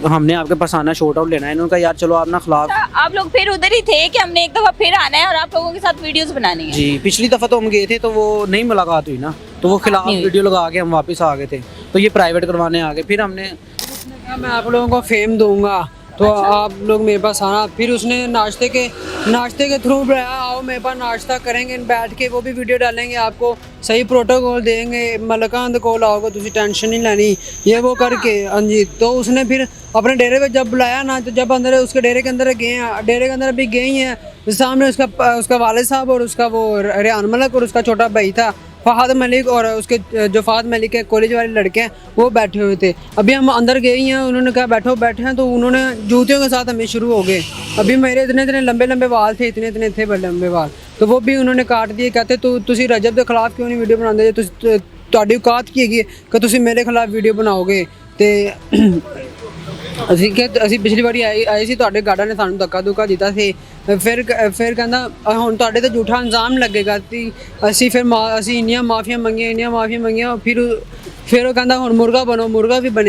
हमने आपके पास आना, शॉर्ट आउट लेना है। इन्होंने कहा यार चलो आप ना खिलाफ। आप लोग फिर उधर ही थे कि हमने एक दफा फिर आना है और आप लोगों के साथ वीडियोस बनानी है? जी, पिछली दफ़ा तो हम गए थे तो वो नहीं मुलाकात हुई ना, तो वो खिलाफ नहीं हुई। वीडियो लगा के हम वापस आ गए थे, तो ये प्राइवेट करवाने आ गए। फिर हमने कहा मैं आप लोगों को फेम दूंगा तो आप लोग मेरे पास आना। फिर उसने नाश्ते के थ्रू बुलाया, आओ मेरे पास नाश्ता करेंगे बैठ के, वो भी वीडियो डालेंगे, आपको सही प्रोटोकॉल देंगे, मलका अंद कोल आओगे, तुम टेंशन नहीं लेनी, ये वो करके। हाँ जी, तो उसने फिर अपने डेरे पे जब बुलाया ना, तो जब अंदर उसके डेरे के अंदर गए हैं, डेरे के अंदर अभी गए ही हैं, सामने उसका वालिद साहब और उसका वो रेहान मलिक और उसका छोटा भाई था फहद मलिक, और उसके जो फहद मलिक है कॉलेज वाले लड़के हैं, वो बैठे हुए थे। अभी हम अंदर गए ही हैं, उन्होंने कहा बैठे हैं, तो उन्होंने जूतियों के साथ हमें शुरू हो गए। अभी मेरे इतने लंबे लंबे वाल थे, इतने थे बड़े लंबे वाल, तो वो भी उन्होंने काट दिए। कहते तुसी रजब के खिलाफ क्यों नहीं वीडियो बनाते, ਤੁਹਾਡੀ औकात की है कि तुसी मेरे खिलाफ वीडियो बनाओगे। तो ਅਸੀਂ ਪਿਛਲੀ ਵਾਰੀ ਆਏ ਸੀ, ਤੁਹਾਡੇ ਗਾਰਡਾਂ ਨੇ ਸਾਨੂੰ ਧੱਕਾ ਧੁੱਕਾ ਦਿੱਤਾ ਸੀ। ਫਿਰ ਕਹਿੰਦਾ ਹੁਣ ਤੁਹਾਡੇ ਤੇ ਝੂਠਾ ਇਲਜ਼ਾਮ ਲੱਗੇਗਾ। ਅਸੀਂ ਇੰਨੀਆਂ ਮਾਫੀਆਂ ਮੰਗੀਆਂ, ਫਿਰ ਉਹ ਕਹਿੰਦਾ ਹੁਣ ਮੁਰਗਾ ਬਣੋ, ਮੁਰਗਾ ਵੀ ਬਣੇ।